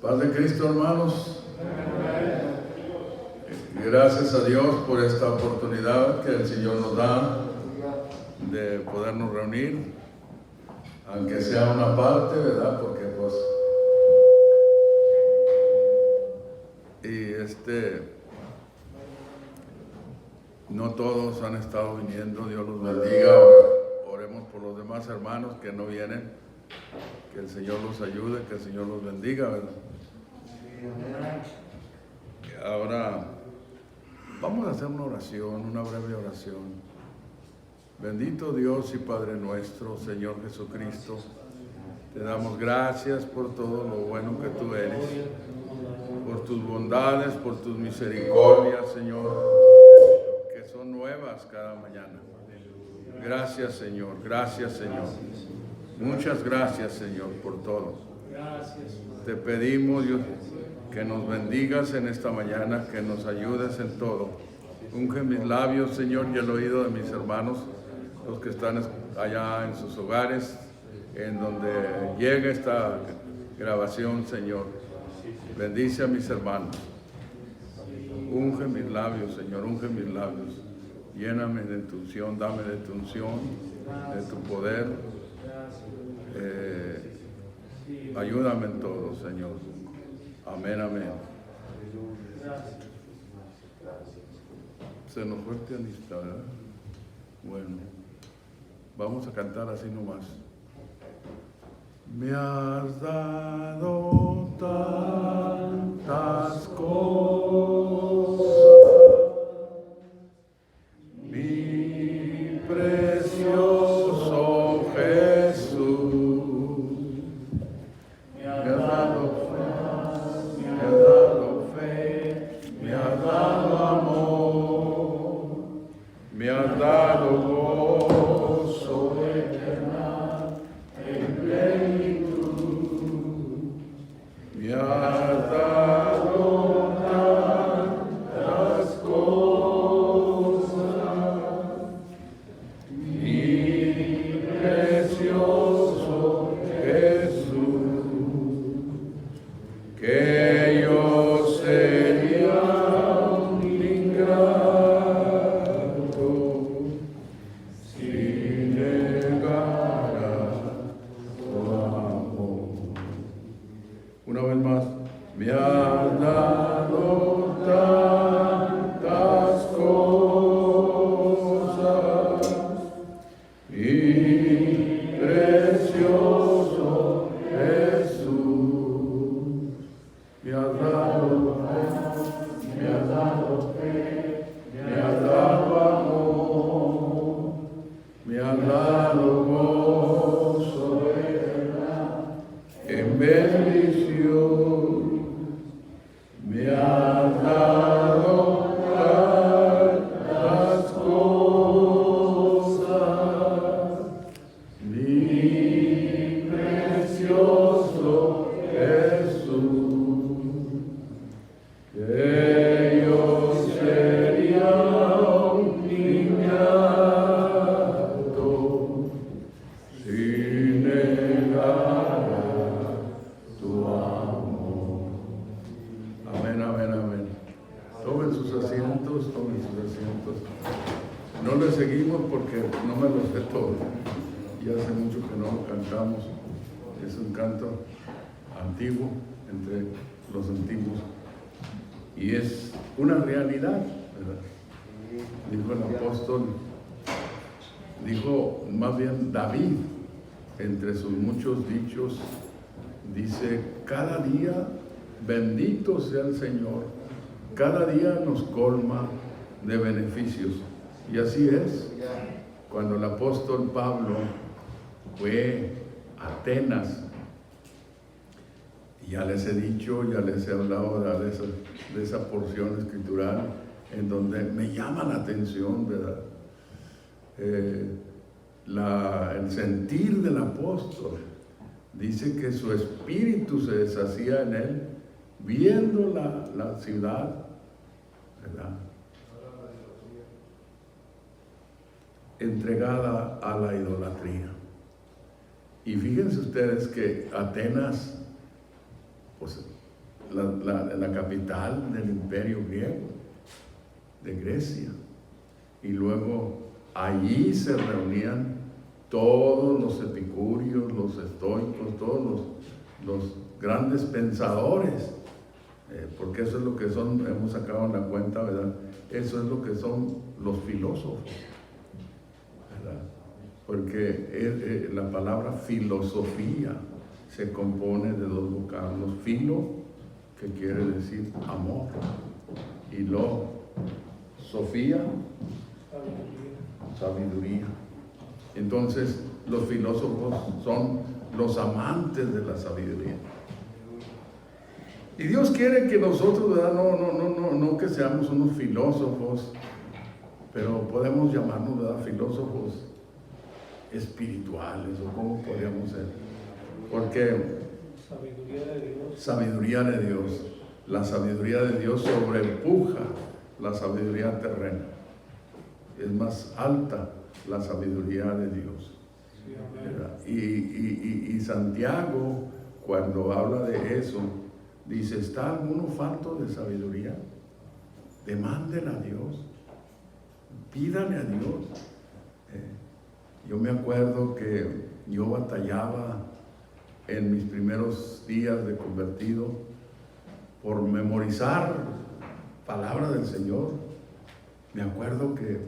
Paz de Cristo, hermanos. Gracias a Dios por esta oportunidad que el Señor nos da de podernos reunir, aunque sea una parte, ¿verdad? Porque pues no todos han estado viniendo. Dios los bendiga. Oremos por los demás hermanos que no vienen, que el Señor los ayude, que el Señor los bendiga, ¿verdad? Ahora vamos a hacer una oración, una breve oración. Bendito Dios y Padre nuestro, Señor Jesucristo, te damos gracias por todo lo bueno que tú eres, por tus bondades, por tus misericordias, Señor, que son nuevas cada mañana. Gracias, Señor, gracias, Señor. Muchas gracias, Señor, por todo. Te pedimos, Dios, que nos bendigas en esta mañana, que nos ayudes en todo. Unge mis labios, Señor, y el oído de mis hermanos, los que están allá en sus hogares, en donde llegue esta grabación, Señor. Bendice a mis hermanos. Unge mis labios, Señor, unge mis labios. Lléname de tu unción, dame de tu unción, de tu poder. Ayúdame en todo, Señor. Amén, amén. Se nos fue el pianista, ¿verdad? Bueno, vamos a cantar así nomás. Me has dado tantas cosas, mi precioso Jesús. Me has dado fe, me has dado amor, me has dado gozo eterno en plenitud, me has dado tantas cosas, mi precioso Jesús, que yo sería un ingrato si negara tu amor. Una vez más, me has dado tantas cosas, mi precioso Jesús. Me has dado fe, me has dado amor, me has dado gozo eterno en bendición, me has dado tantas cosas, mi precioso Jesús, que yo sería un ingrato si negara tu amor. Amén, amén, amén. Tomen sus asientos, tomen sus asientos. No le seguimos porque no me lo sé todo. Y hace mucho que no lo cantamos. Es un canto antiguo, entre los antiguos. Y es una realidad, ¿verdad? Dijo el apóstol, dijo más bien David, entre sus muchos dichos, dice: cada día bendito sea el Señor, cada día nos colma de beneficios. Y así es. Cuando el apóstol Pablo fue a Atenas, ya les he dicho, ya les he hablado de esa porción escritural en donde me llama la atención, ¿verdad? El sentir del apóstol. Dice que su espíritu se deshacía en él viendo la ciudad, ¿verdad?, entregada a la idolatría. Y fíjense ustedes que Atenas, pues la capital del imperio griego, de Grecia. Y luego allí se reunían todos los epicúreos, los estoicos, todos los grandes pensadores, porque eso es lo que son, hemos sacado en la cuenta, ¿verdad? Eso es lo que son los filósofos, ¿verdad? Porque la palabra filosofía se compone de dos vocablos: filo, que quiere decir amor, y sofía, sabiduría. Entonces, los filósofos son los amantes de la sabiduría. Y Dios quiere que nosotros, ¿verdad? No que seamos unos filósofos, pero podemos llamarnos, ¿verdad?, filósofos espirituales, o cómo podríamos ser. Porque sabiduría de Dios. La sabiduría de Dios sobrepuja la sabiduría terrena. Es más alta la sabiduría de Dios. Y Santiago, cuando habla de eso, dice: ¿está alguno falto de sabiduría? Demándela a Dios, pídale a Dios. Yo me acuerdo que yo batallaba en mis primeros días de convertido por memorizar palabra del Señor. Me acuerdo que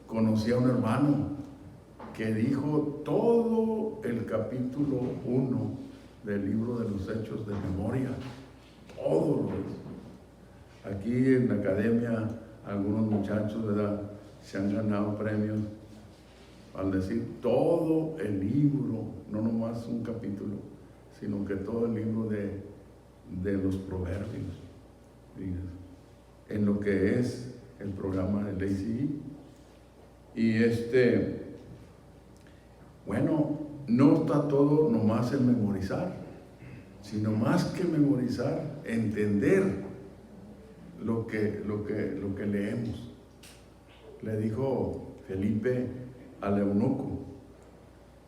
conocí a un hermano que dijo todo el capítulo 1 del libro de los Hechos de memoria, todo lo hizo. Aquí en la academia algunos muchachos, ¿verdad?, se han ganado premios al decir todo el libro, no nomás un capítulo, sino que todo el libro de los proverbios, en lo que es el programa de Lacey. Y bueno, no está todo nomás en memorizar, sino más que memorizar, entender lo que leemos. Le dijo Felipe al eunuco,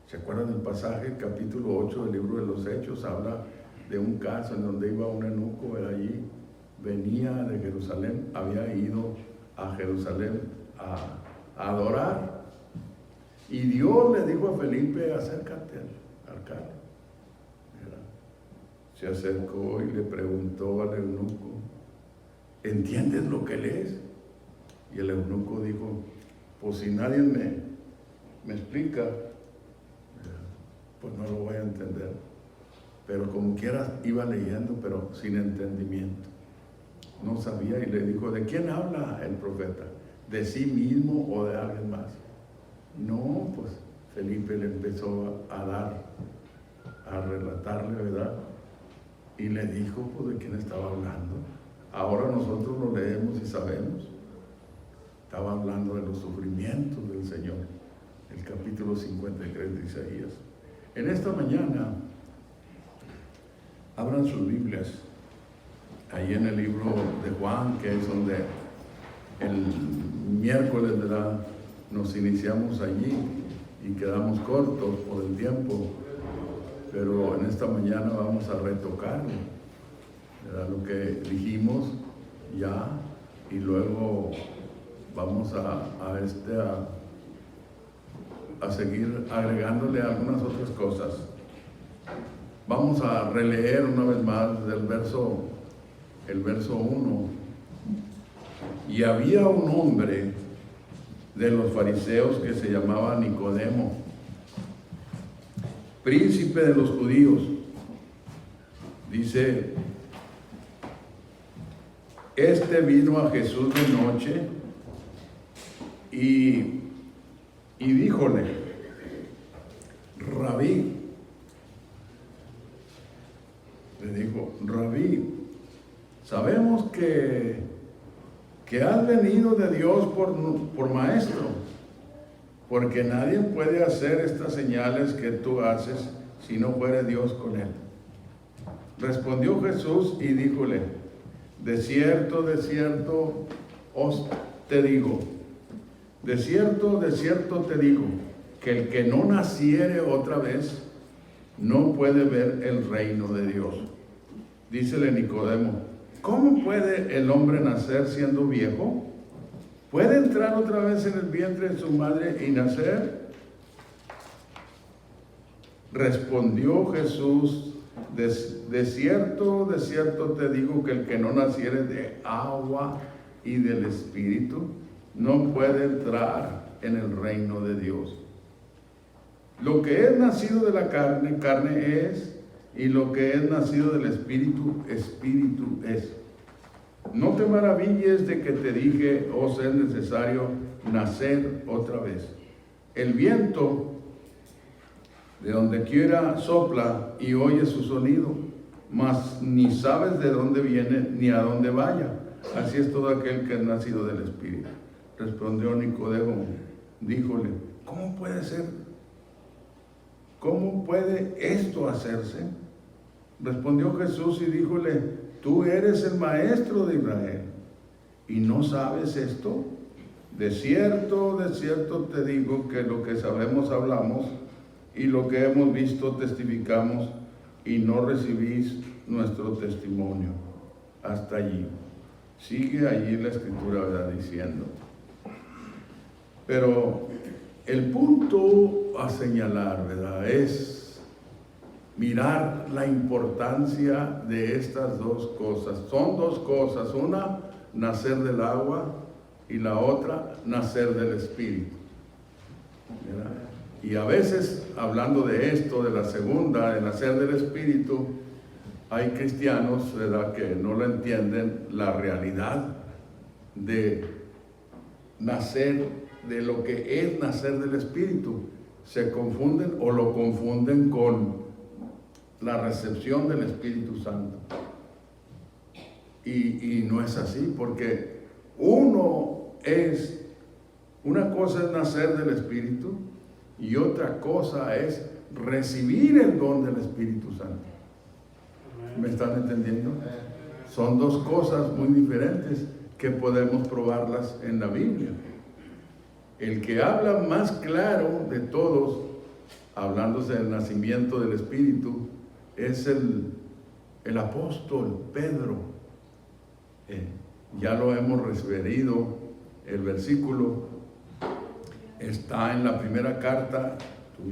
¿se acuerdan del pasaje? El capítulo 8 del libro de los Hechos habla de un caso en donde iba un eunuco, era allí, venía de Jerusalén, había ido a Jerusalén a adorar, y Dios le dijo a Felipe: acércate al carro. Se acercó y le preguntó al eunuco: ¿entiendes lo que lees? Y el eunuco dijo: pues si nadie me explica, pues no lo voy a entender. Pero como quiera iba leyendo, pero sin entendimiento. No sabía, y le dijo: ¿de quién habla el profeta? ¿De sí mismo o de alguien más? No, pues Felipe le empezó a relatarle, ¿verdad? Y le dijo pues de quién estaba hablando. Ahora nosotros lo leemos y sabemos. Estaba hablando de los sufrimientos del Señor, el capítulo 53 de Isaías. En esta mañana, abran sus Biblias, ahí en el libro de Juan, que es donde el miércoles, ¿verdad?, nos iniciamos allí y quedamos cortos por el tiempo, pero en esta mañana vamos a retocar, ¿verdad?, lo que dijimos ya, y luego vamos a seguir agregándole algunas otras cosas. Vamos a releer una vez más el verso 1. Y había un hombre de los fariseos que se llamaba Nicodemo, príncipe de los judíos. Dice: este vino a Jesús de noche y díjole: Rabí, le dijo: Rabí, sabemos que has venido de Dios por maestro, porque nadie puede hacer estas señales que tú haces si no fuere Dios con él. Respondió Jesús y díjole: de cierto te digo, de cierto te digo, que el que no naciere otra vez no puede ver el reino de Dios. dícele Nicodemo, ¿cómo puede el hombre nacer siendo viejo? ¿Puede entrar otra vez en el vientre de su madre y nacer? Respondió Jesús, de cierto te digo que el que no naciere de agua y del Espíritu no puede entrar en el reino de Dios. Lo que es nacido de la carne, carne es, y lo que es nacido del Espíritu, Espíritu es. No te maravilles de que te dije, os es necesario nacer otra vez. El viento de donde quiera sopla y oye su sonido, mas ni sabes de dónde viene ni a dónde vaya. Así es todo aquel que es nacido del Espíritu. Respondió Nicodemo, díjole, ¿cómo puede ser? ¿Cómo puede esto hacerse? Respondió Jesús y díjole, tú eres el maestro de Israel y no sabes esto. De cierto te digo que lo que sabemos hablamos y lo que hemos visto testificamos y no recibís nuestro testimonio. Hasta allí. Sigue allí la escritura, ¿verdad? Diciendo. Pero el punto a señalar, ¿verdad? Es mirar la importancia de estas dos cosas. Son dos cosas. Una, nacer del agua, y la otra, nacer del Espíritu. ¿Verdad? Y a veces, hablando de esto, de la segunda, de nacer del Espíritu, hay cristianos, ¿verdad?, que no lo entienden, la realidad de nacer, de lo que es nacer del Espíritu. Se confunden o lo confunden con la recepción del Espíritu Santo. Y no es así, porque una cosa es nacer del Espíritu y otra cosa es recibir el don del Espíritu Santo. ¿Me están entendiendo? Son dos cosas muy diferentes que podemos probarlas en la Biblia. El que habla más claro de todos, hablándose del nacimiento del Espíritu, es el apóstol Pedro. Ya lo hemos referido, el versículo está en la primera carta. ¿Tu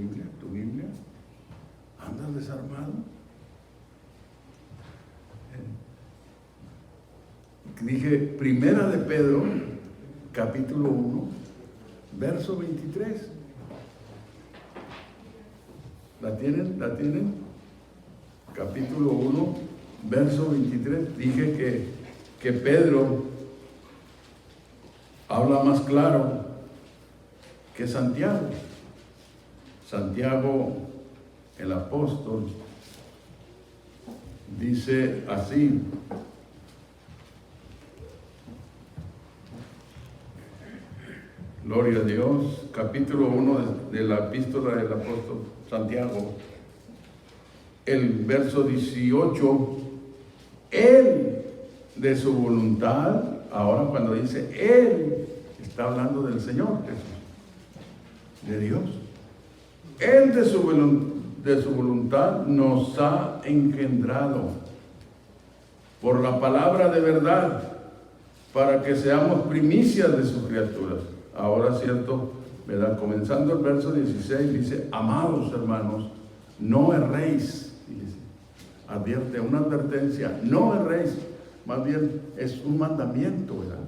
Biblia? ¿Andas desarmado? Dije, primera de Pedro, capítulo 1, verso 23. ¿La tienen? Capítulo 1, verso 23. Dije que Pedro habla más claro que Santiago. Santiago, el apóstol, dice así: gloria a Dios, capítulo 1 de la epístola del apóstol Santiago, el verso 18, Él de su voluntad, ahora cuando dice Él, está hablando del Señor Jesús, de Dios. Él de su voluntad nos ha engendrado por la palabra de verdad, para que seamos primicias de sus criaturas. Ahora, cierto, ¿verdad? Comenzando el verso 16, dice, amados hermanos, no erréis. Dice, advierte, una advertencia, no erréis. Más bien es un mandamiento, ¿verdad?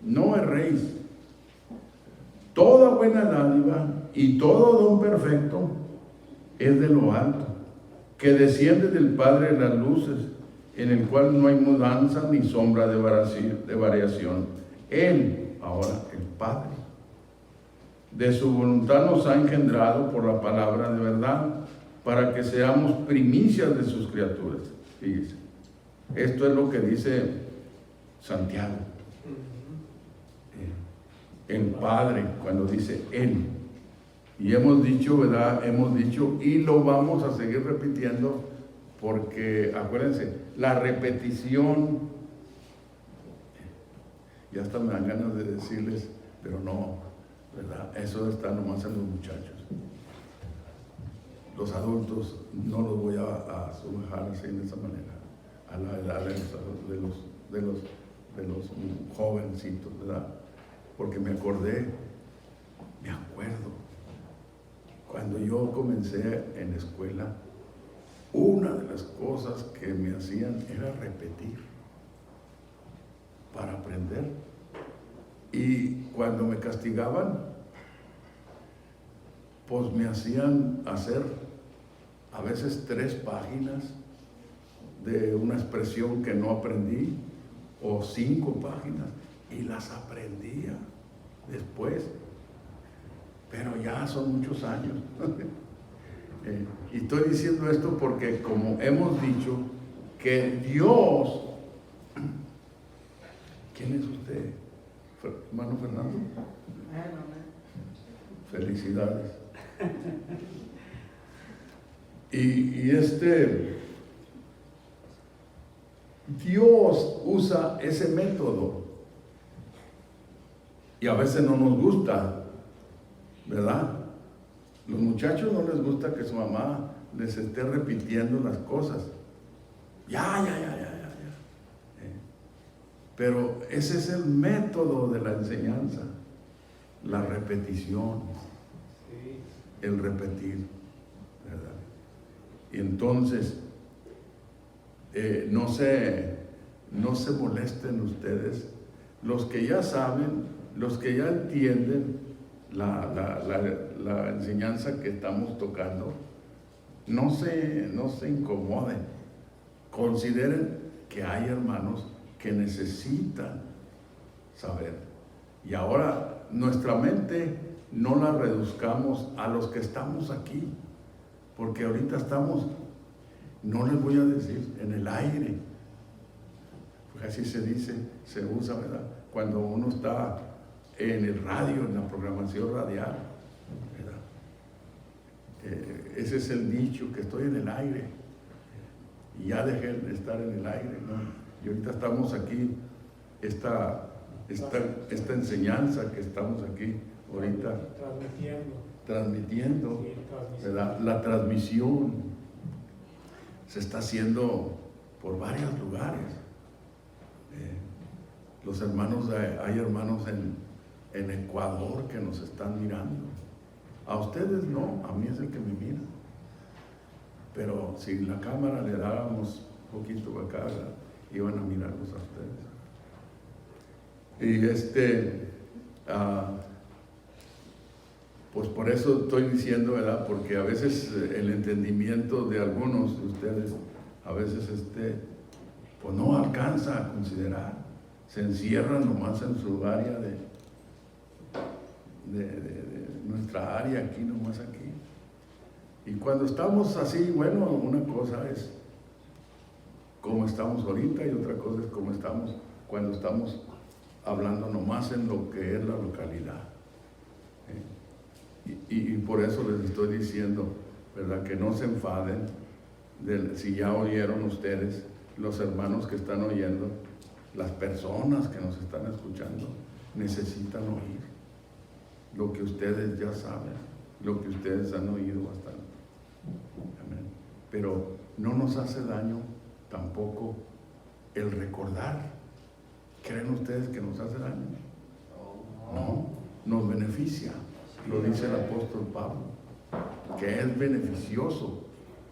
No erréis. Toda buena dádiva y todo don perfecto es de lo alto, que desciende del Padre de las luces, en el cual no hay mudanza ni sombra de variación. Él, ahora el Padre, de su voluntad nos ha engendrado por la palabra de verdad, para que seamos primicias de sus criaturas. Fíjense, esto es lo que dice Santiago. El Padre, cuando dice Él. Y hemos dicho, ¿verdad? Hemos dicho, y lo vamos a seguir repitiendo, porque acuérdense, la repetición, ya hasta me dan ganas de decirles, pero no, ¿verdad? Eso está nomás en los muchachos. Los adultos no los voy a sujetar así de esa manera. a la edad de los jovencitos, ¿verdad? Porque me acuerdo, cuando yo comencé en la escuela, una de las cosas que me hacían era repetir para aprender. Y cuando me castigaban, pues me hacían hacer a veces 3 páginas de una expresión que no aprendí, o 5 páginas, y las aprendía después, pero ya son muchos años. Y estoy diciendo esto porque, como hemos dicho, que Dios... ¿Quién es usted? ¿Hermano Fernando? Felicidades. Y Dios usa ese método, y a veces no nos gusta, ¿verdad? Los muchachos no les gusta que su mamá les esté repitiendo las cosas. Ya. Pero ese es el método de la enseñanza, la repetición, el repetir, ¿verdad? Y entonces, no se molesten ustedes, los que ya saben, los que ya entienden la enseñanza que estamos tocando, no se incomoden. Consideren que hay hermanos que necesitan saber. Y ahora nuestra mente no la reduzcamos a los que estamos aquí, porque ahorita estamos, no les voy a decir, en el aire, porque así se dice, se usa, ¿verdad? Cuando uno está en el radio, en la programación radial, ¿verdad? Ese es el dicho, que estoy en el aire, y ya dejé de estar en el aire, ¿no? Y ahorita estamos aquí, esta enseñanza que estamos aquí ahorita transmitiendo, ¿verdad? La transmisión se está haciendo por varios lugares. Los hermanos, hay hermanos en Ecuador que nos están mirando. A ustedes no, a mí es el que me mira. Pero si la cámara le dáramos un poquito acá, ¿verdad?, iban a mirarlos a ustedes. Y pues por eso estoy diciendo, ¿verdad? Porque a veces el entendimiento de algunos de ustedes, a veces pues no alcanza a considerar. Se encierran nomás en su área de nuestra área, aquí nomás aquí. Y cuando estamos así, bueno, una cosa es como estamos ahorita y otra cosa es como estamos cuando estamos hablando nomás en lo que es la localidad. Y por eso les estoy diciendo, ¿verdad?, que no se enfaden si ya oyeron ustedes, los hermanos que están oyendo, las personas que nos están escuchando, necesitan oír lo que ustedes ya saben, lo que ustedes han oído bastante. Amén. Pero no nos hace daño tampoco el recordar. ¿Creen ustedes que nos hace daño? No, nos beneficia. Lo dice el apóstol Pablo, que es beneficioso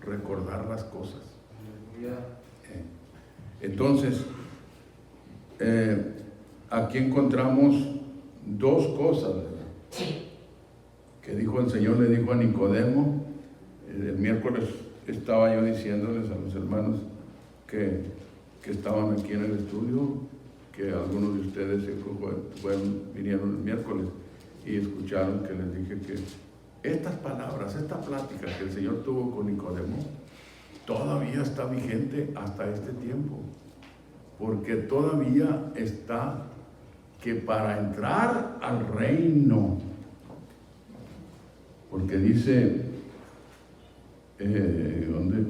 recordar las cosas. Entonces, aquí encontramos 2 cosas, ¿verdad?, que dijo el Señor, le dijo a Nicodemo. El miércoles estaba yo diciéndoles a los hermanos que estaban aquí en el estudio, que algunos de ustedes vinieron el miércoles y escucharon que les dije que estas palabras, esta plática que el Señor tuvo con Nicodemo, todavía está vigente hasta este tiempo, porque todavía está que para entrar al reino, porque dice, ¿dónde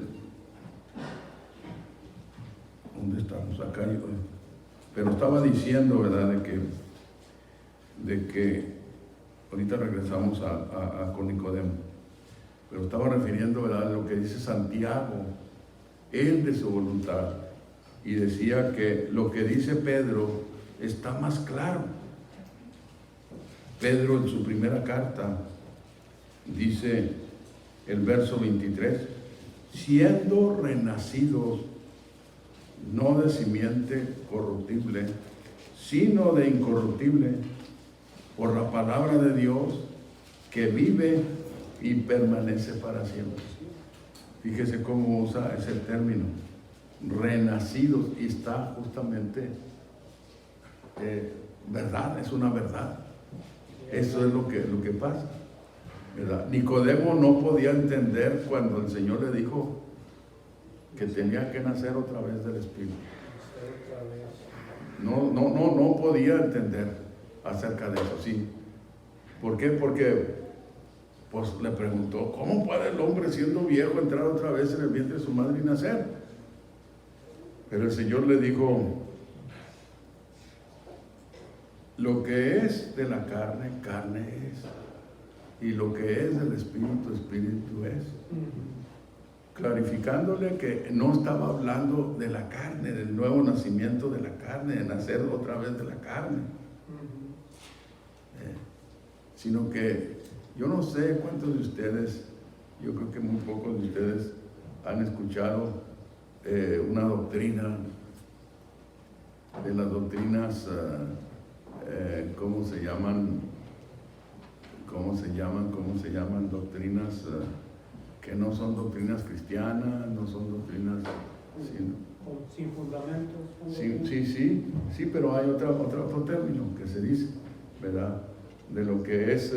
estamos? Acá, pero estaba diciendo, ¿verdad?, de que ahorita regresamos con Nicodemo, pero estaba refiriendo, ¿verdad?, a lo que dice Santiago, él de su voluntad y decía que lo que dice Pedro está más claro. Pedro en su primera carta dice el verso 23, siendo renacidos no de simiente corruptible, sino de incorruptible, por la palabra de Dios que vive y permanece para siempre. Fíjese cómo usa ese término, renacidos, y está justamente verdad, es una verdad. Eso es lo que pasa, ¿verdad? Nicodemo no podía entender cuando el Señor le dijo que tenía que nacer otra vez del Espíritu. No podía entender acerca de eso, sí. ¿Por qué? Porque pues le preguntó, ¿cómo puede el hombre siendo viejo entrar otra vez en el vientre de su madre y nacer? Pero el Señor le dijo, lo que es de la carne, carne es, y lo que es del Espíritu, Espíritu es. Clarificándole que no estaba hablando de la carne, del nuevo nacimiento de la carne, de nacer otra vez de la carne, sino que yo no sé cuántos de ustedes, yo creo que muy pocos de ustedes han escuchado una doctrina, de las doctrinas, ¿cómo se llaman doctrinas que no son doctrinas cristianas, no son doctrinas sin fundamentos. Sí, pero hay otro término que se dice, ¿verdad? De lo que es,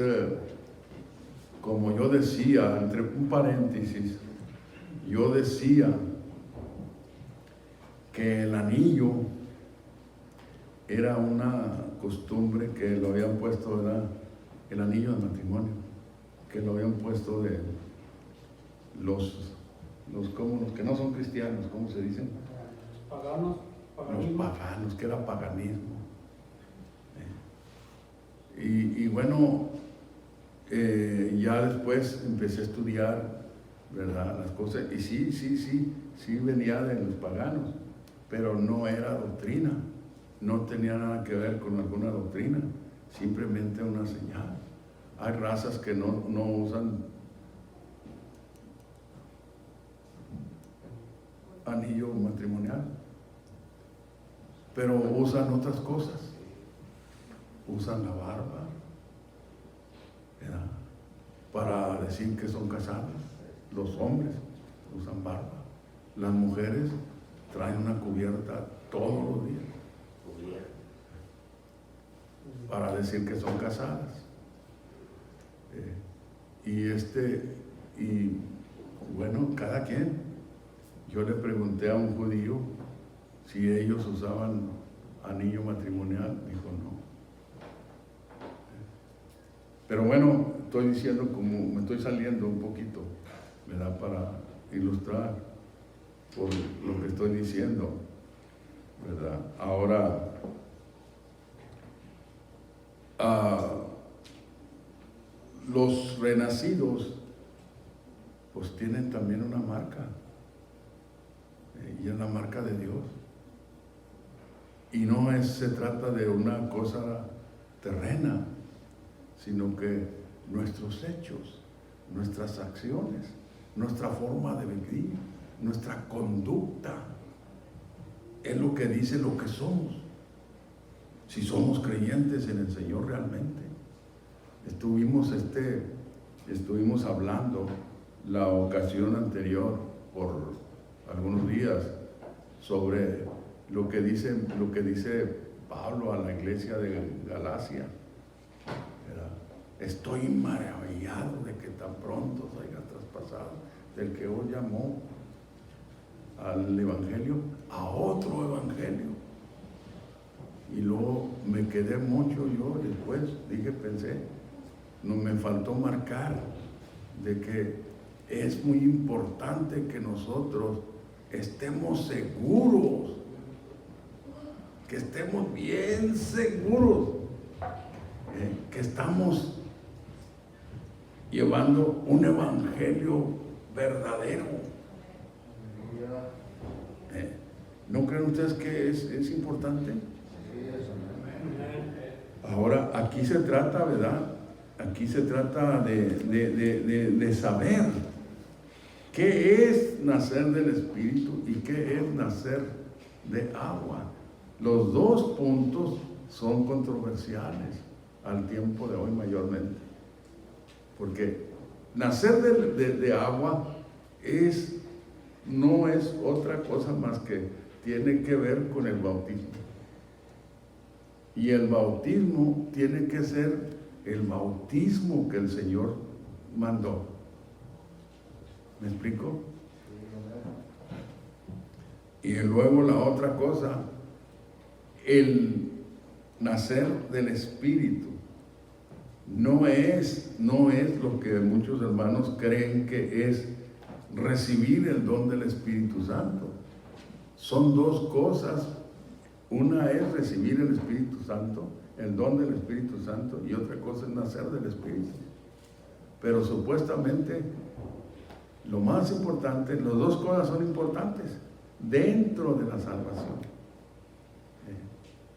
como yo decía, entre un paréntesis, yo decía que el anillo era una costumbre que lo habían puesto, ¿verdad? El anillo de matrimonio, que lo habían puesto de los que no son cristianos, ¿cómo se dicen? Paganos, los paganos, que era paganismo. Y bueno, ya después empecé a estudiar, ¿verdad? Las cosas, y sí venía de los paganos, pero no era doctrina, no tenía nada que ver con alguna doctrina, simplemente una señal. Hay razas que no usan anillo matrimonial, pero usan otras cosas, usan la barba, ¿verdad? Para decir que son casados. Los hombres usan barba, las mujeres traen una cubierta todos los días para decir que son casadas. Y bueno, cada quien. Yo le pregunté a un judío si ellos usaban anillo matrimonial, dijo no. Pero bueno, estoy diciendo, como me estoy saliendo un poquito, ¿verdad? Para ilustrar por lo que estoy diciendo, ¿verdad? Ahora, los renacidos pues tienen también una marca, y es la marca de Dios, y no se trata de una cosa terrena, sino que nuestros hechos, nuestras acciones, nuestra forma de vivir, nuestra conducta es lo que dice lo que somos, si somos creyentes en el Señor realmente. Estuvimos hablando la ocasión anterior por algunos días sobre lo que dice Pablo a la iglesia de Galacia. Estoy maravillado de que tan pronto se haya traspasado del que os llamó al evangelio a otro evangelio. Y luego me quedé mucho yo después, pensé, no me faltó marcar de que es muy importante que nosotros estemos seguros, que estemos bien seguros, que estamos llevando un evangelio verdadero. ¿No creen ustedes que es importante? Ahora, aquí se trata, ¿verdad? Aquí se trata de saber qué es nacer del Espíritu y qué es nacer de agua. Los dos puntos son controversiales al tiempo de hoy mayormente. Porque nacer de agua no es otra cosa más que tiene que ver con el bautismo. Y el bautismo tiene que ser el bautismo que el Señor mandó. ¿Me explico? Y luego la otra cosa, el nacer del Espíritu, no es lo que muchos hermanos creen que es recibir el don del Espíritu Santo. Son dos cosas. Una es recibir el Espíritu Santo, el don del Espíritu Santo, y otra cosa es nacer del Espíritu. Pero supuestamente lo más importante, las dos cosas son importantes dentro de la salvación.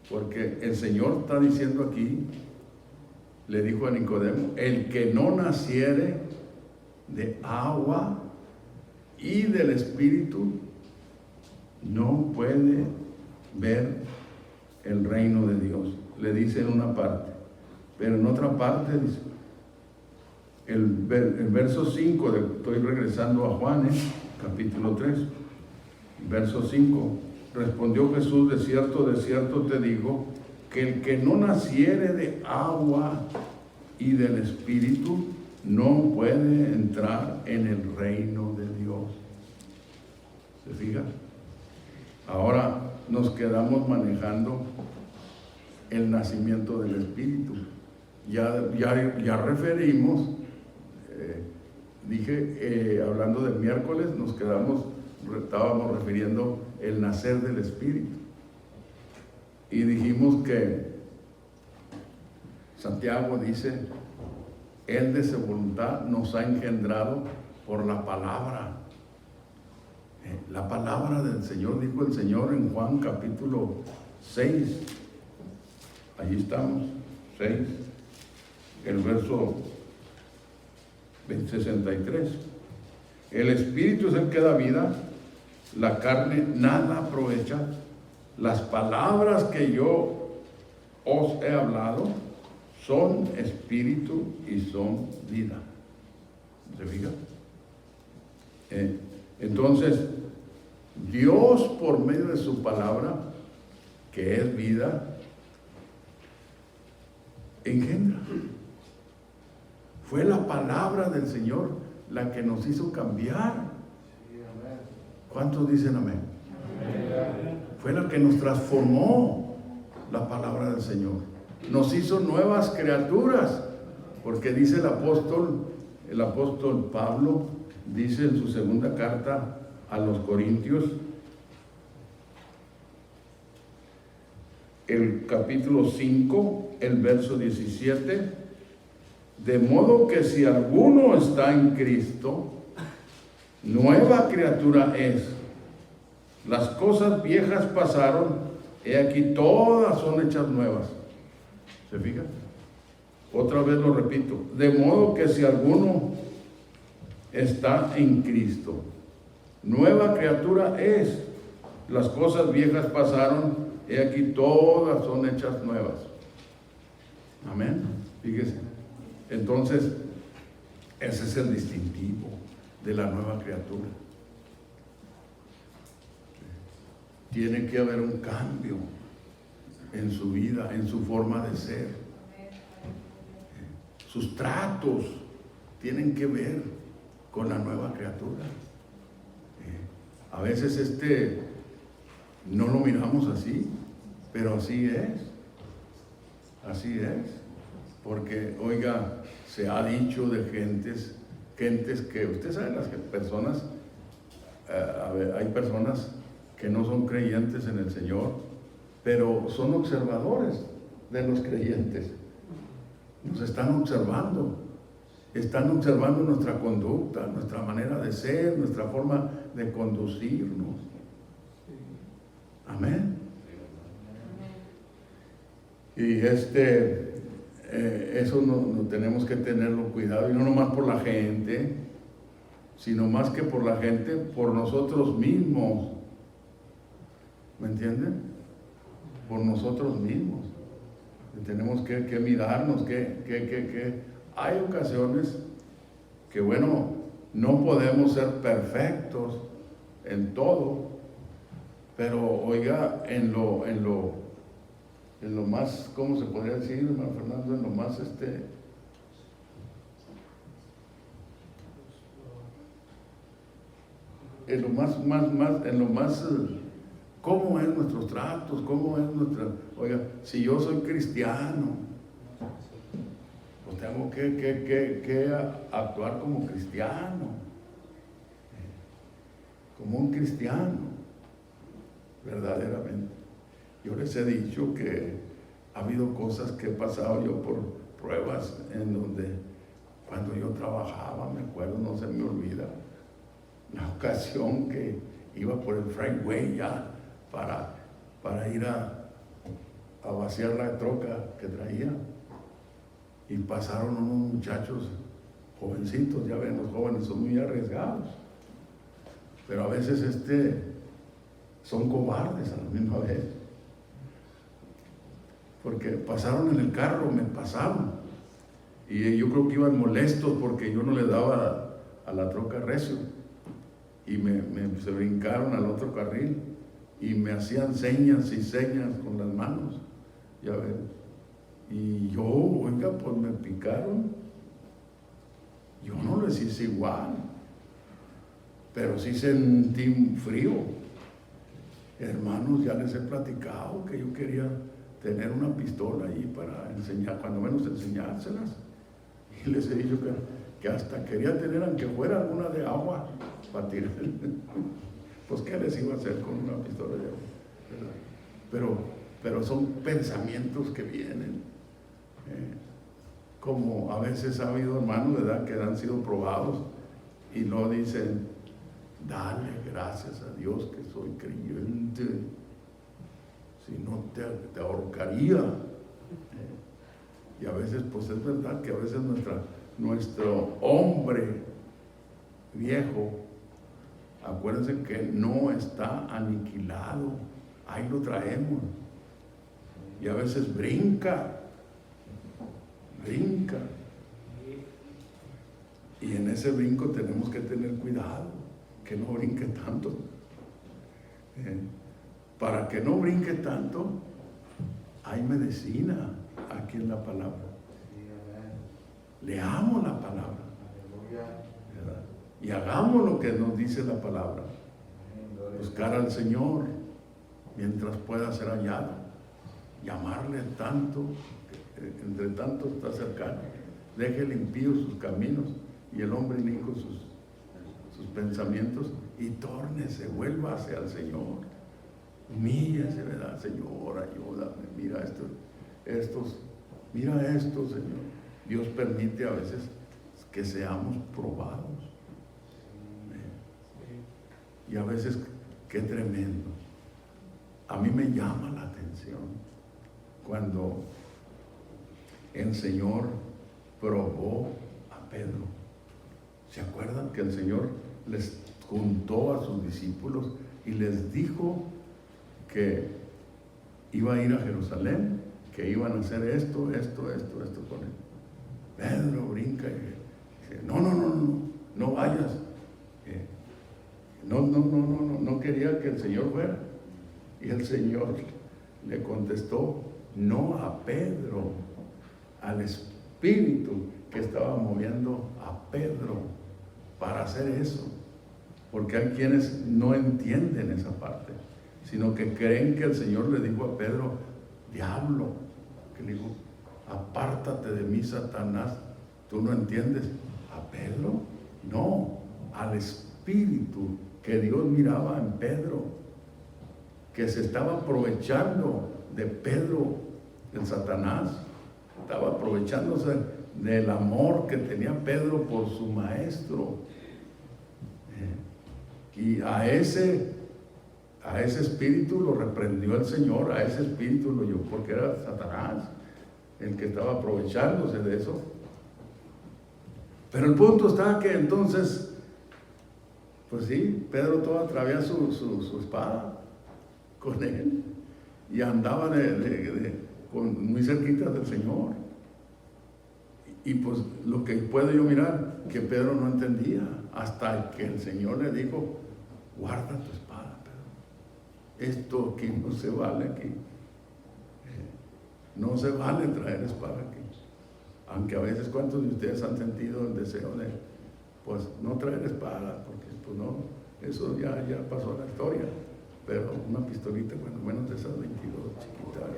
Porque el Señor está diciendo aquí, le dijo a Nicodemo, el que no naciere de agua y del Espíritu no puede ver el reino de Dios. Le dice en una parte, pero en otra parte dice, el verso 5, estoy regresando a Juan, capítulo 3, verso 5, respondió Jesús, de cierto te digo, que el que no naciere de agua y del Espíritu no puede entrar en el reino de Dios. ¿Se fija? Ahora nos quedamos manejando el nacimiento del Espíritu. Ya referimos, hablando del miércoles, estábamos refiriendo el nacer del Espíritu. Y dijimos que Santiago dice, Él de su voluntad nos ha engendrado por la palabra. La palabra del Señor, dijo el Señor en Juan capítulo 6. Allí estamos, 6, el verso 63. El Espíritu es el que da vida, la carne nada aprovecha. Las palabras que yo os he hablado son espíritu y son vida. ¿Se fija? Entonces, Dios por medio de su palabra, que es vida, engendra. Fue la palabra del Señor la que nos hizo cambiar. ¿Cuántos dicen amén? Fue la que nos transformó, la palabra del Señor. Nos hizo nuevas criaturas, porque dice el apóstol Pablo, dice en su segunda carta a los Corintios, el capítulo 5, el verso 17, de modo que si alguno está en Cristo, nueva criatura es. Las cosas viejas pasaron, he aquí todas son hechas nuevas. ¿Se fija? Otra vez lo repito, de modo que si alguno está en Cristo, nueva criatura es. Las cosas viejas pasaron, he aquí todas son hechas nuevas. Amén. Fíjese. Entonces, ese es el distintivo de la nueva criatura. Tiene que haber un cambio en su vida, en su forma de ser. Sus tratos tienen que ver con la nueva criatura. A veces no lo miramos así, pero así es. Así es. Porque, oiga, se ha dicho de gentes que, usted sabe, las personas, hay personas que no son creyentes en el Señor, pero son observadores de los creyentes. Nos están observando nuestra conducta, nuestra manera de ser, nuestra forma de conducirnos. Amén. Y eso no tenemos que tenerlo cuidado, y no nomás por la gente, sino más que por la gente, por nosotros mismos. ¿Me entienden? Por nosotros mismos. Tenemos que mirarnos, que hay ocasiones que, bueno, no podemos ser perfectos en todo, pero oiga, en lo más, ¿cómo se podría decir, hermano Fernando? En lo más ¿cómo es nuestros tratos? ¿Cómo es nuestra? Oiga, si yo soy cristiano, pues tengo que actuar como cristiano, como un cristiano, verdaderamente. Yo les he dicho que ha habido cosas que he pasado yo por pruebas en donde, cuando yo trabajaba, me acuerdo, no se me olvida, la ocasión que iba por el freeway ya para ir a vaciar la troca que traía, y pasaron unos muchachos jovencitos. Ya ven, los jóvenes son muy arriesgados, pero a veces son cobardes a la misma vez, porque pasaron en el carro, me pasaron, y yo creo que iban molestos porque yo no le daba a la troca recio, y se brincaron al otro carril y me hacían señas y señas con las manos, ya ven, y yo, oiga, pues me picaron. Yo no les hice igual, pero sí sentí frío. Hermanos, ya les he platicado que yo quería tener una pistola ahí para enseñar, cuando menos enseñárselas, y les he dicho que hasta quería tener, aunque fuera alguna de agua, para tirar. Pues qué les iba a hacer con una pistola de agua, pero son pensamientos que vienen, como a veces ha habido hermanos de edad que han sido probados y no dicen: dale gracias a Dios que soy creyente, si no te ahorcaría. Y a veces, pues es verdad que a veces nuestro hombre viejo, acuérdense que no está aniquilado, ahí lo traemos, y a veces brinca, y en ese brinco tenemos que tener cuidado, que no brinque tanto. Para que no brinque tanto, hay medicina aquí en la palabra. Leamos la palabra, ¿verdad? Y hagamos lo que nos dice la palabra. Buscar al Señor mientras pueda ser hallado, llamarle tanto, entre tanto está cercano. Deje el impío sus caminos y el hombre inicuo sus pensamientos, y tórnese, vuelva hacia el Señor. Humíllese, ¿verdad? Señor, ayúdame, mira esto, Señor. Dios permite a veces que seamos probados. Y a veces, qué tremendo. A mí me llama la atención cuando el Señor probó a Pedro. ¿Se acuerdan que el Señor les juntó a sus discípulos y les dijo que iba a ir a Jerusalén, que iban a hacer esto con él? Pedro brinca y dice: no vayas. No quería que el Señor fuera. Y el Señor le contestó: no a Pedro, al espíritu que estaba moviendo a Pedro para hacer eso. Porque hay quienes no entienden esa parte, sino que creen que el Señor le dijo a Pedro: diablo, que le dijo: apártate de mí, Satanás. ¿Tú no entiendes? ¿A Pedro? No, al espíritu que Dios miraba en Pedro, que se estaba aprovechando de Pedro, el Satanás. Estaba aprovechándose del amor que tenía Pedro por su maestro. Y a ese a ese espíritu lo reprendió el Señor, a ese espíritu lo llevó, porque era Satanás el que estaba aprovechándose de eso. Pero el punto está que entonces, pues sí, Pedro todavía traía su espada con él y andaba muy cerquita del Señor. Y pues lo que puedo yo mirar, que Pedro no entendía, hasta que el Señor le dijo, guarda tu espada, Pedro. Esto aquí no se vale aquí. No se vale traer espada aquí. Aunque a veces, ¿cuántos de ustedes han sentido el deseo de, pues, no traer espada? Porque, pues no, eso ya pasó a la historia. Pero una pistolita, bueno, menos de esas 22 chiquitas.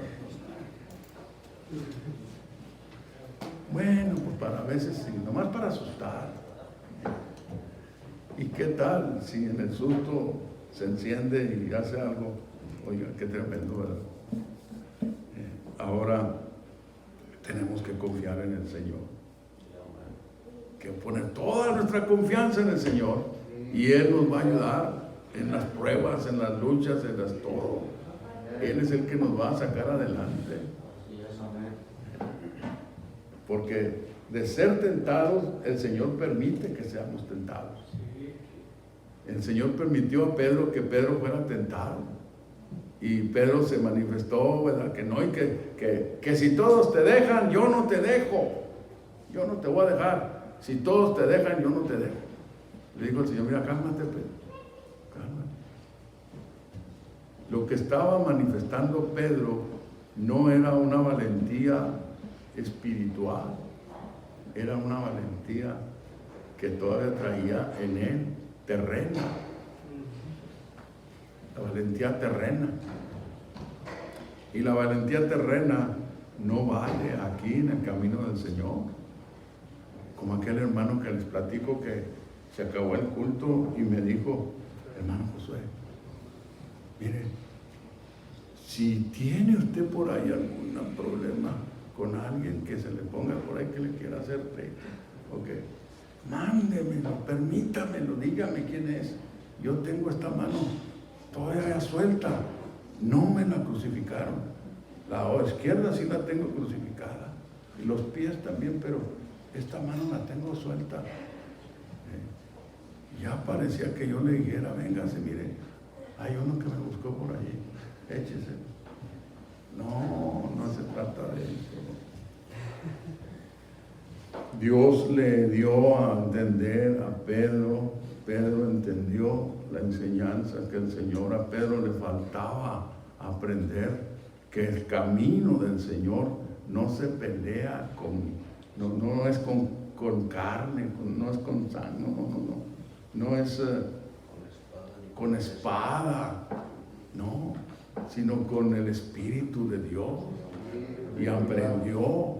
Bueno, pues para a veces sí, nomás para asustar. ¿Y qué tal si en el susto se enciende y hace algo? Oiga, qué tremendo, ¿verdad? Ahora tenemos que confiar en el Señor. Que poner toda nuestra confianza en el Señor y Él nos va a ayudar en las pruebas, en las luchas, en las todo. Él es el que nos va a sacar adelante. Porque de ser tentados, el Señor permite que seamos tentados. El Señor permitió a Pedro que Pedro fuera tentado. Y Pedro se manifestó, ¿verdad? Que no, y que si todos te dejan, yo no te dejo. Yo no te voy a dejar. Si todos te dejan, yo no te dejo. Le dijo el Señor, mira, cálmate, Pedro. Cálmate. Lo que estaba manifestando Pedro no era una valentía espiritual, era una valentía que todavía traía en él terrena, la valentía terrena. Y la valentía terrena no vale aquí en el camino del Señor, como aquel hermano que les platico que se acabó el culto y me dijo, hermano Josué, mire, si tiene usted por ahí algún problema con alguien que se le ponga por ahí que le quiera hacer pleito, ok, mándemelo, permítamelo, dígame quién es. Yo tengo esta mano todavía suelta, no me la crucificaron. La izquierda sí la tengo crucificada y los pies también, pero esta mano la tengo suelta. Ya parecía que yo le dijera, véngase, mire, hay uno que me buscó por allí, échese. No se trata de eso. Dios le dio a entender a Pedro, Pedro entendió la enseñanza que el Señor, a Pedro le faltaba aprender que el camino del Señor no se pelea no es con carne, no es con sangre, no es con espada, no, sino con el Espíritu de Dios. Y aprendió.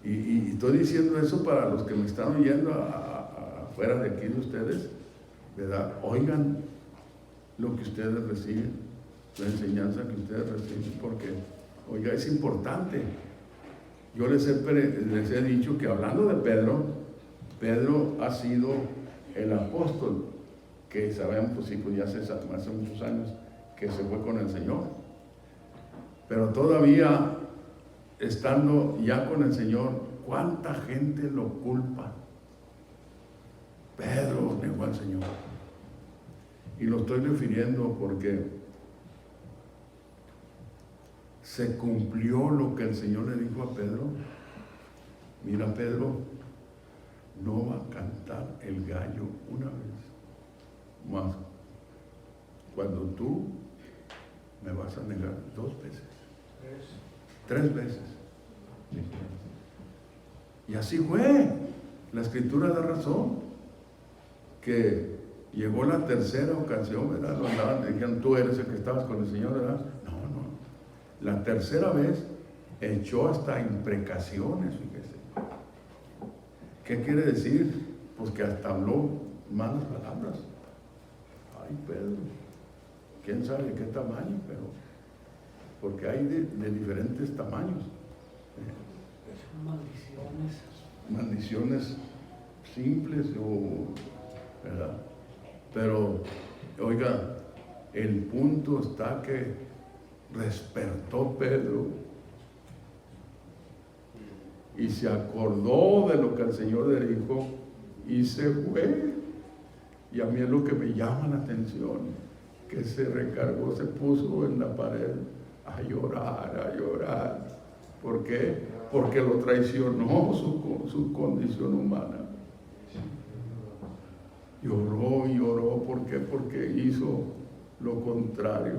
Y estoy diciendo eso para los que me están oyendo afuera de aquí de ustedes, ¿verdad? Oigan lo que ustedes reciben, la enseñanza que ustedes reciben, porque, oiga, es importante. Yo les he dicho que hablando de Pedro ha sido el apóstol que sabemos, pues sí, pues ya hace muchos años que se fue con el Señor. Pero todavía, estando ya con el Señor, ¿cuánta gente lo culpa? Pedro negó al Señor. Y lo estoy refiriendo porque se cumplió lo que el Señor le dijo a Pedro. Mira, Pedro, no va a cantar el gallo una vez más cuando tú me vas a negar 2 veces, 3 veces. Y así fue. La Escritura da razón, que llegó la tercera ocasión, ¿verdad? Lo andaban, le dijeron, tú eres el que estabas con el Señor, ¿verdad? No. La tercera vez echó hasta imprecaciones, fíjese. ¿Qué quiere decir? Pues que hasta habló malas palabras. Ay, Pedro, quién sabe de qué tamaño, pero porque hay de diferentes tamaños. Maldiciones simples, ¿verdad? Pero, oiga, El punto está que despertó Pedro y se acordó de lo que el Señor le dijo y se fue. Y a mí es lo que me llama la atención, que se recargó, se puso en la pared a llorar, a llorar. ¿Por qué? Porque lo traicionó su condición humana. Lloró y lloró. ¿Por qué? Porque hizo lo contrario.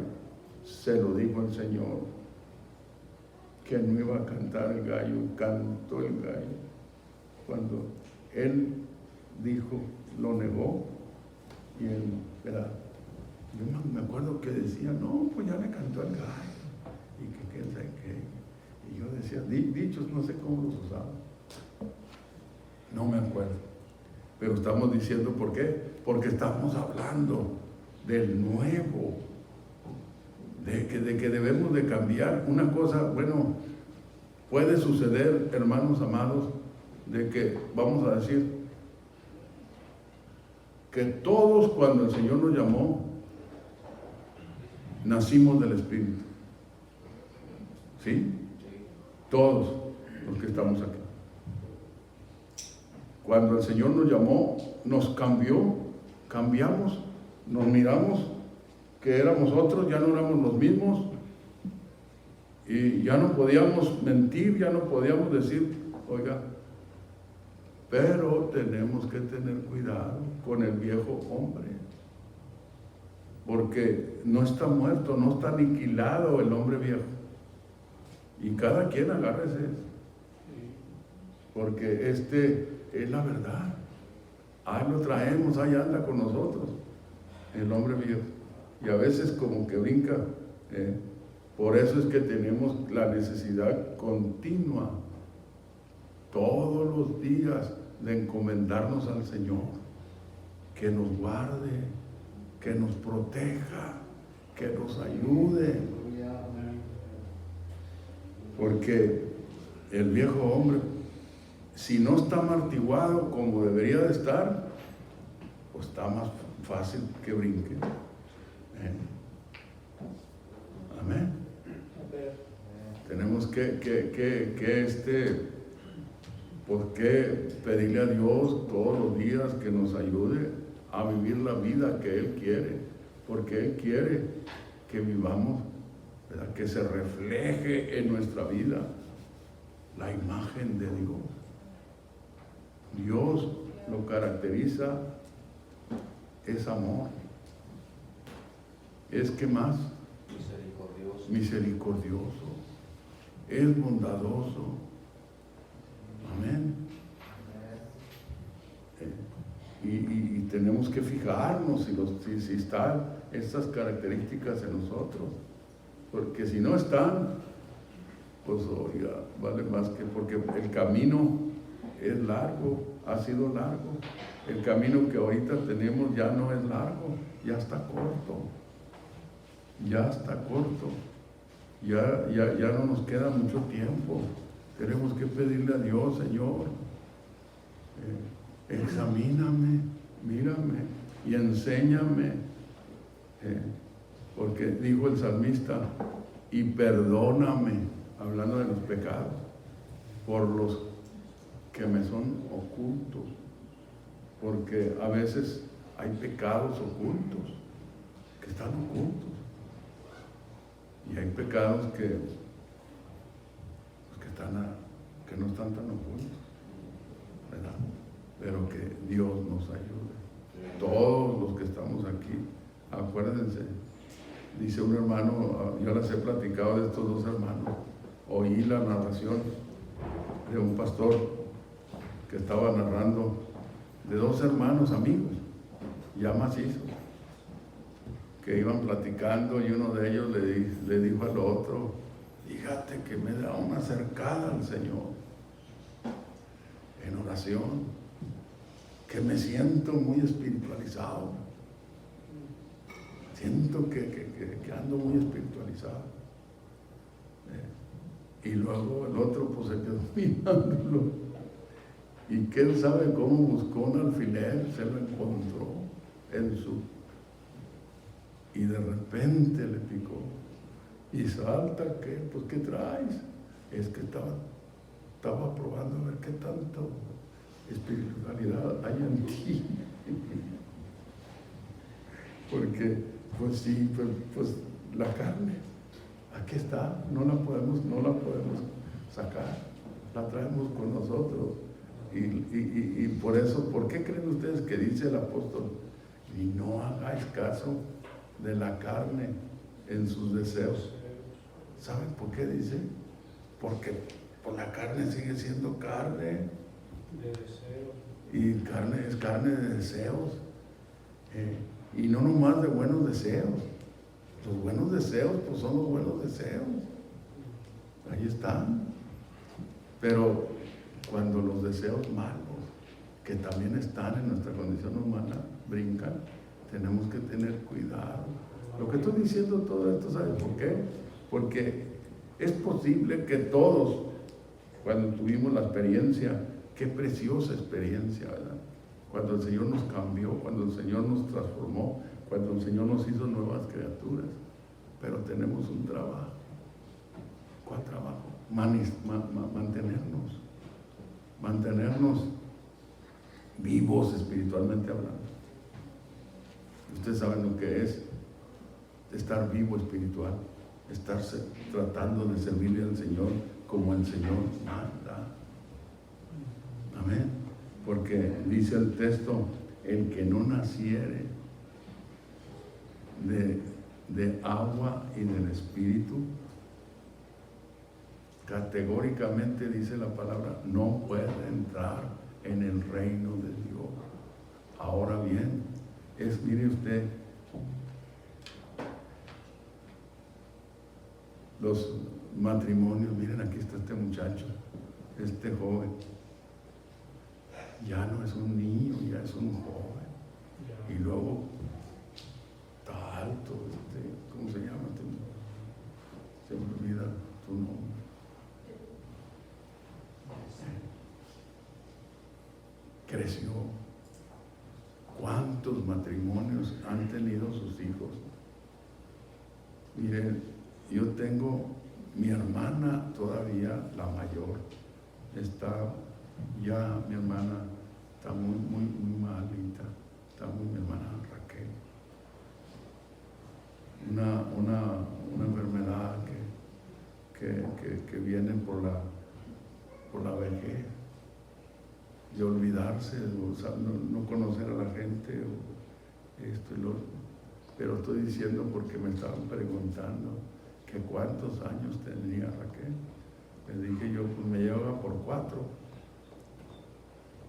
Se lo dijo el Señor, que no iba a cantar el gallo, cantó el gallo. Cuando él dijo, lo negó, y él, ¿verdad? Yo me acuerdo que decía, no, pues ya le cantó el gallo, y que quién sabe qué. Y yo decía, dichos, no sé cómo los usaba. No me acuerdo. Pero estamos diciendo, ¿por qué? Porque estamos hablando del nuevo, de que debemos de cambiar. Una cosa, bueno, puede suceder, hermanos amados, de que, vamos a decir, que todos cuando el Señor nos llamó, nacimos del Espíritu. ¿Sí? Todos los que estamos aquí. Cuando el Señor nos llamó, nos cambió, cambiamos, nos miramos que éramos otros, ya no éramos los mismos, y ya no podíamos mentir, ya no podíamos decir, oiga, pero tenemos que tener cuidado con el viejo hombre, porque no está muerto, no está aniquilado el hombre viejo, y cada quien agárrese, porque es la verdad. Ahí lo traemos, ahí anda con nosotros, el hombre viejo. Y a veces como que brinca. Por eso es que tenemos la necesidad continua, todos los días, de encomendarnos al Señor, que nos guarde, que nos proteja, que nos ayude. Porque el viejo hombre, si no está amortiguado como debería de estar, pues está más fácil que brinque. Amén. Tenemos que ¿por qué pedirle a Dios todos los días que nos ayude a vivir la vida que Él quiere? Porque Él quiere que vivamos, ¿verdad? Que se refleje en nuestra vida la imagen de Dios. Dios lo caracteriza, es amor. Es que más misericordioso, es bondadoso. Amén. Y tenemos que fijarnos si están estas características en nosotros, porque si no están, pues oiga, vale más que, porque el camino es largo, ha sido largo. El camino que ahorita tenemos ya no es largo, ya está corto. Ya está corto. Ya no nos queda mucho tiempo. Tenemos que pedirle a Dios, Señor, examíname, mírame y enséñame. Porque dijo el salmista, y perdóname, hablando de los pecados, por los que me son ocultos. Porque a veces hay pecados ocultos, que están ocultos. Y hay pecados que no están tan ocultos, ¿verdad? Pero que Dios nos ayude. Todos los que estamos aquí, acuérdense, dice un hermano, yo les he platicado de estos dos hermanos, oí la narración de un pastor que estaba narrando de dos hermanos amigos, ya macizos, que iban platicando, y uno de ellos le dijo al otro, fíjate que me da una acercada al Señor en oración, que me siento muy espiritualizado, siento que ando muy espiritualizado. Y luego el otro pues se quedó mirándolo, y quién sabe cómo buscó un alfiler, se lo encontró y de repente le picó. Y salta, ¿qué? Pues, ¿qué traes? Es que estaba probando a ver qué tanto espiritualidad hay en ti. Porque, pues sí, pues la carne, aquí está, no la podemos sacar, la traemos con nosotros. Y por eso, ¿por qué creen ustedes que dice el apóstol? Y no hagáis caso de la carne en sus deseos. ¿Saben por qué dice? Porque pues, la carne sigue siendo carne. De deseos. Y carne es carne de deseos. Y no nomás de buenos deseos. Los buenos deseos, pues son los buenos deseos. Ahí están. Pero cuando los deseos malos, que también están en nuestra condición humana, brincan, tenemos que tener cuidado. Lo que estoy diciendo todo esto, ¿sabes por qué? Porque es posible que todos, cuando tuvimos la experiencia, qué preciosa experiencia, ¿verdad? Cuando el Señor nos cambió, cuando el Señor nos transformó, cuando el Señor nos hizo nuevas criaturas. Pero tenemos un trabajo. ¿Cuál trabajo? Mantenernos vivos espiritualmente hablando. Ustedes saben lo que es estar vivo espiritual, estar tratando de servirle al Señor como el Señor manda. Amén. Porque dice el texto, el que no naciere de agua y del Espíritu, categóricamente dice la palabra, no puede entrar en el reino de Dios. Ahora bien, mire usted, los matrimonios, miren, aquí está este muchacho, este joven, ya no es un niño, ya es un joven, y luego está alto, ¿cómo se llama? Se me olvida tu nombre. Creció. ¿Cuántos matrimonios han tenido sus hijos? Miren, yo tengo mi hermana todavía, la mayor, está ya, mi hermana está muy malita, está mi hermana Raquel. Una enfermedad que viene por la vejez, de olvidarse, no conocer a la gente, pero estoy diciendo porque me estaban preguntando que cuántos años tenía Raquel. Le dije yo, pues me lleva por 4.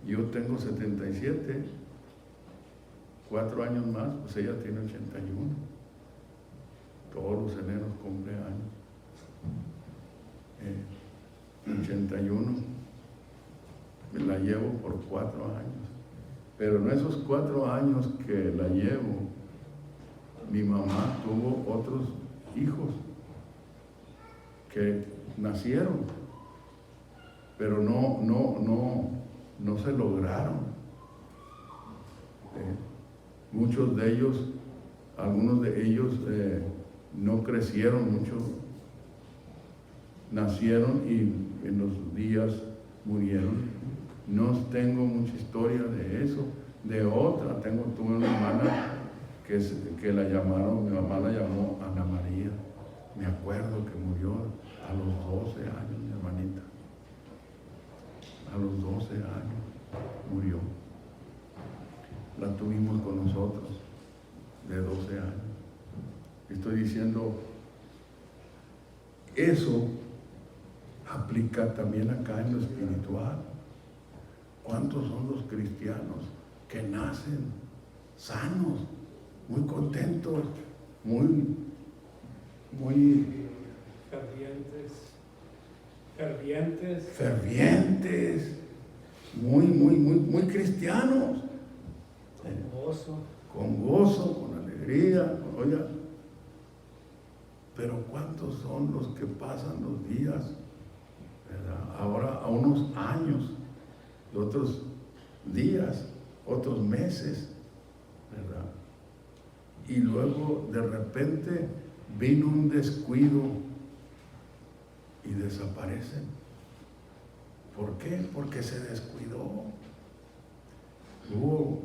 Yo tengo 77, 4 años más, pues ella tiene 81. Todos los eneros cumple años. 81. Me la llevo por 4 años. Pero en esos 4 años que la llevo, mi mamá tuvo otros hijos que nacieron, pero no se lograron. Muchos de ellos, algunos de ellos no crecieron mucho, nacieron y en los días murieron. No tengo mucha historia de eso. De otra, tuve una hermana que la llamaron, mi mamá la llamó Ana María. Me acuerdo que murió a los 12 años, mi hermanita. A los 12 años murió. La tuvimos con nosotros, de 12 años. Estoy diciendo, eso aplica también acá en lo espiritual. ¿Cuántos son los cristianos que nacen sanos, muy contentos, muy fervientes, muy cristianos? Con gozo, con alegría, oiga. Pero ¿cuántos son los que pasan los días, ¿verdad? Ahora a unos años, otros días, otros meses, ¿verdad? y luego de repente vino un descuido y desaparecen. ¿Por qué? Porque se descuidó. Hubo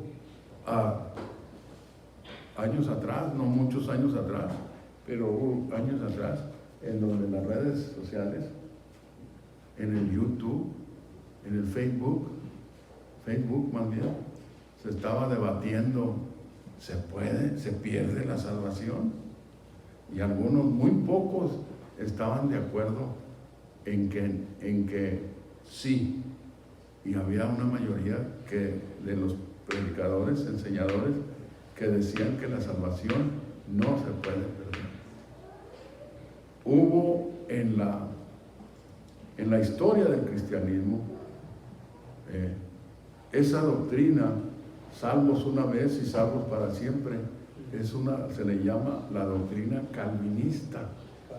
años atrás, no muchos años atrás, pero hubo años atrás, en donde las redes sociales, en el YouTube, en el Facebook más bien, se estaba debatiendo, se pierde la salvación, y algunos, muy pocos, estaban de acuerdo en que sí, y había una mayoría de los predicadores, enseñadores, que decían que la salvación no se puede perder. Hubo en la historia del cristianismo esa doctrina, salvos una vez y salvos para siempre, se le llama la doctrina calvinista,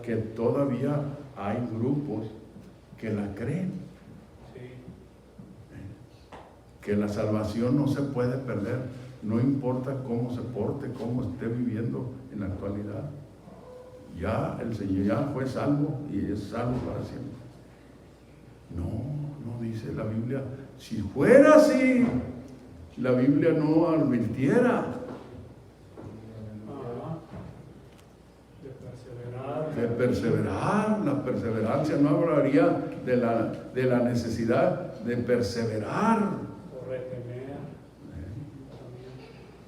que todavía hay grupos que la creen. Que la salvación no se puede perder, no importa cómo se porte, cómo esté viviendo en la actualidad. Ya el Señor ya fue salvo y es salvo para siempre. No dice la Biblia. Si fuera así, la Biblia no advirtiera de perseverar. La perseverancia no hablaría de la necesidad de perseverar,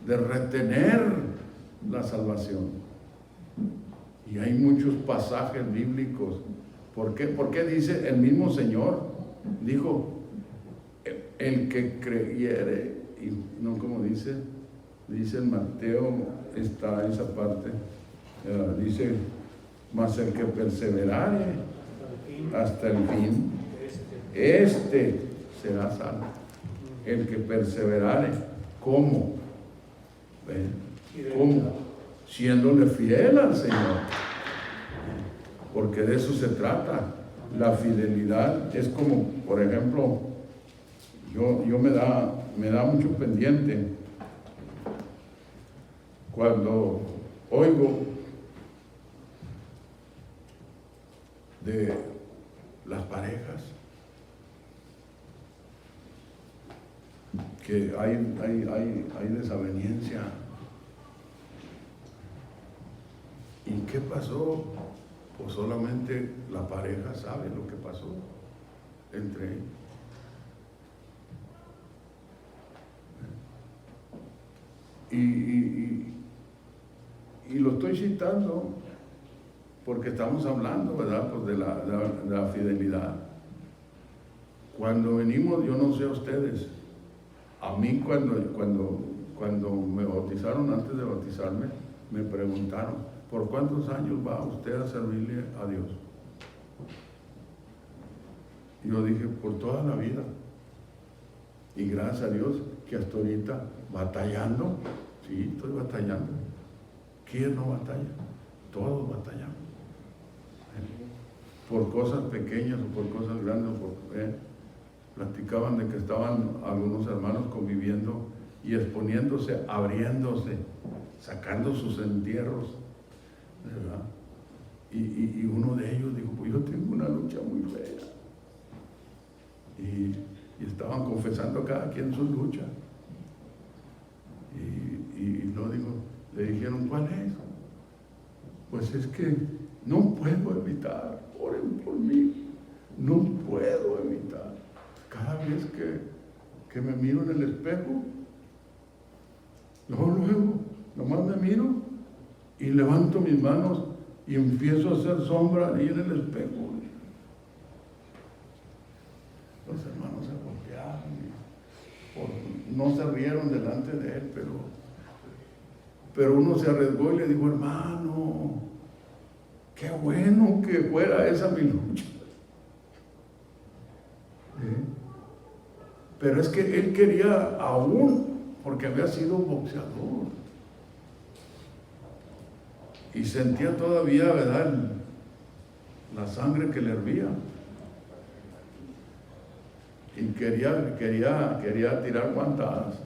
de retener la salvación. Y hay muchos pasajes bíblicos. ¿Por qué? Porque dice el mismo Señor, dijo, el que creyere, y no como dice en Mateo, está esa parte, dice, mas el que perseverare hasta el fin, este será salvo. El que perseverare, ¿cómo? ¿Cómo? Siéndole fiel al Señor, porque de eso se trata. La fidelidad es como, por ejemplo, yo me da mucho pendiente cuando oigo de las parejas que hay desaveniencia. ¿Y qué pasó? Pues solamente la pareja sabe lo que pasó entre ellos. Y lo estoy citando porque estamos hablando, ¿verdad? Pues de la fidelidad. Cuando venimos, yo no sé a ustedes, a mí cuando me bautizaron, antes de bautizarme, me preguntaron, ¿por cuántos años va usted a servirle a Dios? Y yo dije, por toda la vida. Y gracias a Dios que hasta ahorita batallando, sí, estoy batallando. ¿Quién no batalla? Todos batallamos. Por cosas pequeñas o por cosas grandes. Platicaban de que estaban algunos hermanos conviviendo y exponiéndose, abriéndose, sacando sus entierros, ¿verdad? Y uno de ellos dijo, pues yo tengo una lucha muy fea. Y estaban confesando cada quien su lucha. Y no digo, le dijeron, ¿cuál es? Pues es que no puedo evitar, oren por mí, no puedo evitar. Cada vez que me miro en el espejo, luego, nomás me miro y levanto mis manos y empiezo a hacer sombra ahí en el espejo. Los hermanos se voltearon, no se rieron delante de él, pero uno se arriesgó y le dijo, hermano, qué bueno que fuera esa mi lucha. Pero es que él quería aún, porque había sido boxeador. Y sentía todavía, ¿verdad?, la sangre que le hervía. Y quería tirar guantadas.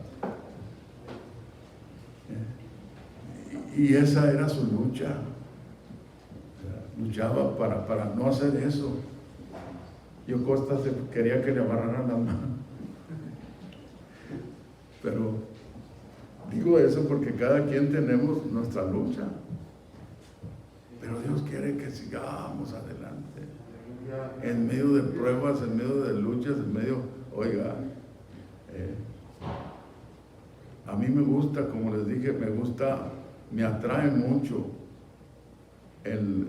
Y esa era su lucha. Luchaba para no hacer eso. Yo Costa quería que le amarraran la mano. Pero digo eso porque cada quien tenemos nuestra lucha. Pero Dios quiere que sigamos adelante. En medio de pruebas, en medio de luchas, en medio, oiga, a mí me gusta, como les dije, me atrae mucho el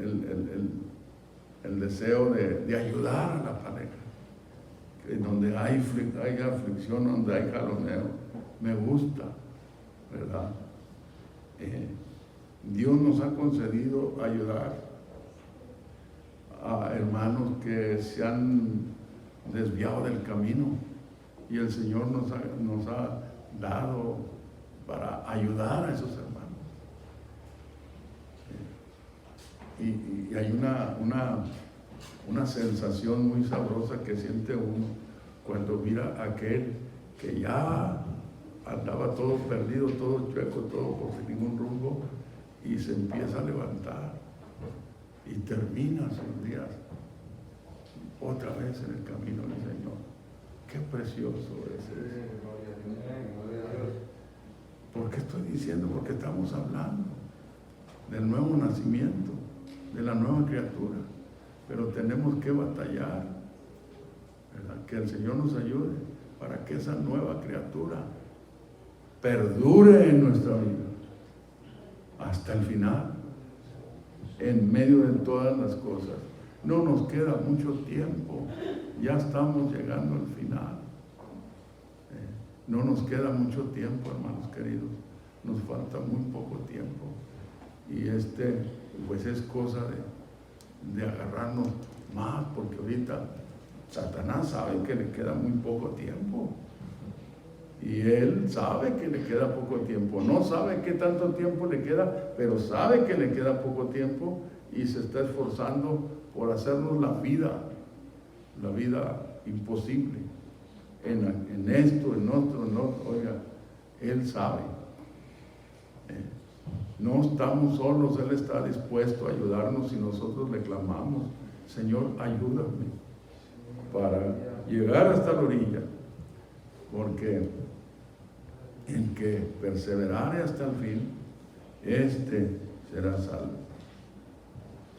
deseo de ayudar a la pareja. Que donde hay aflicción, donde hay jaloneo, me gusta, ¿verdad? Dios nos ha concedido ayudar a hermanos que se han desviado del camino y el Señor nos ha dado para ayudar a esos hermanos. Y hay una sensación muy sabrosa que siente uno cuando mira a aquel que ya andaba todo perdido, todo chueco, todo por sin ningún rumbo, y se empieza a levantar y termina sus días otra vez en el camino del Señor. Qué precioso es eso. ¿Por qué estoy diciendo? Porque estamos hablando del nuevo nacimiento, de la nueva criatura, pero tenemos que batallar, ¿verdad? Que el Señor nos ayude para que esa nueva criatura perdure en nuestra vida hasta el final, en medio de todas las cosas. No nos queda mucho tiempo, ya estamos llegando al final. No nos queda mucho tiempo, hermanos queridos, nos falta muy poco tiempo. Y pues es cosa de agarrarnos más, porque ahorita Satanás sabe que le queda muy poco tiempo. Y él sabe que le queda poco tiempo. No sabe qué tanto tiempo le queda, pero sabe que le queda poco tiempo y se está esforzando por hacernos la vida imposible. En esto, en otro, oiga, él sabe. No estamos solos, Él está dispuesto a ayudarnos si nosotros le clamamos: Señor, ayúdame para llegar hasta la orilla, porque el que perseverare hasta el fin, será salvo.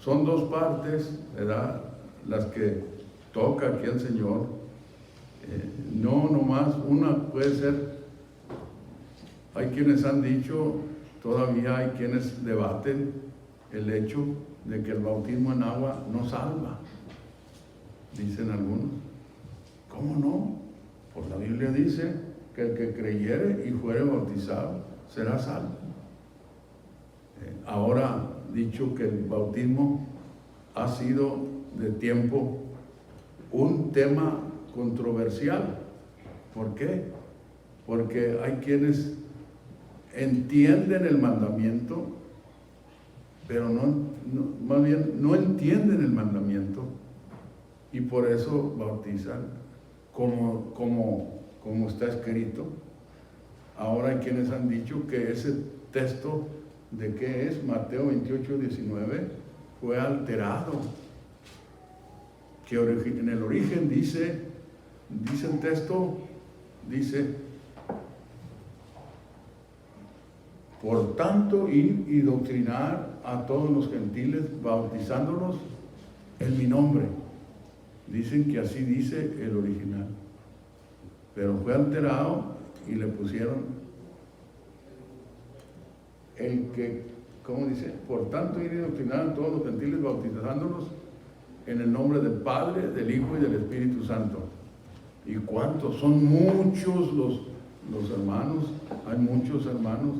Son dos partes, ¿verdad?, las que toca aquí el Señor. No nomás una puede ser. Hay quienes han dicho, todavía hay quienes debaten el hecho de que el bautismo en agua no salva. Dicen algunos. ¿Cómo no? Pues la Biblia dice que el que creyere y fuere bautizado será salvo. Ahora, dicho que el bautismo ha sido de tiempo un tema controversial. ¿Por qué? Porque hay quienes entienden el mandamiento, pero más bien no entienden el mandamiento, y por eso bautizan como está escrito. Ahora hay quienes han dicho que ese texto de qué es Mateo 28:19 fue alterado, que en el origen dice el texto, dice: por tanto, ir y doctrinar a todos los gentiles, bautizándolos en mi nombre. Dicen que así dice el original, pero fue alterado y le pusieron ¿cómo dice? Por tanto, ir y doctrinar a todos los gentiles, bautizándolos en el nombre del Padre, del Hijo y del Espíritu Santo. ¿Y cuántos? Son muchos los hermanos. Hay muchos hermanos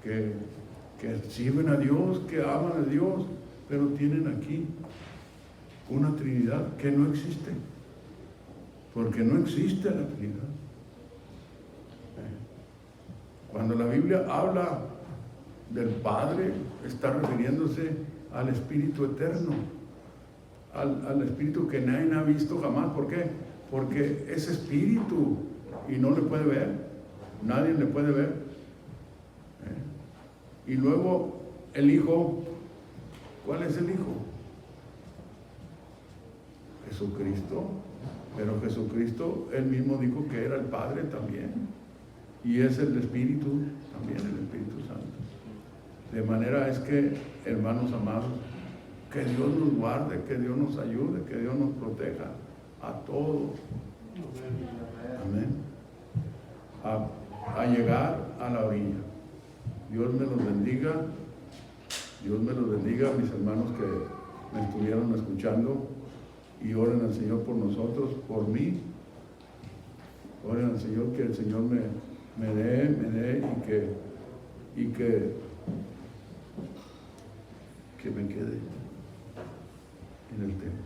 que sirven a Dios, que aman a Dios, pero tienen aquí una Trinidad que no existe, porque no existe la Trinidad. Cuando la Biblia habla del Padre, está refiriéndose al Espíritu Eterno, al Espíritu que nadie ha visto jamás. ¿Por qué? Porque es Espíritu y no le puede ver, nadie le puede ver. Y luego el Hijo, ¿cuál es el Hijo? Jesucristo. Pero Jesucristo, él mismo dijo que era el Padre también. Y es el Espíritu, también el Espíritu Santo. De manera es que, hermanos amados, que Dios nos guarde, que Dios nos ayude, que Dios nos proteja a todos. Amén. A llegar a la orilla. Dios me los bendiga. Dios me los bendiga, mis hermanos que me estuvieron escuchando. Y oren al Señor por nosotros, por mí. Oren al Señor, que el Señor me dé y que me quede en el tema.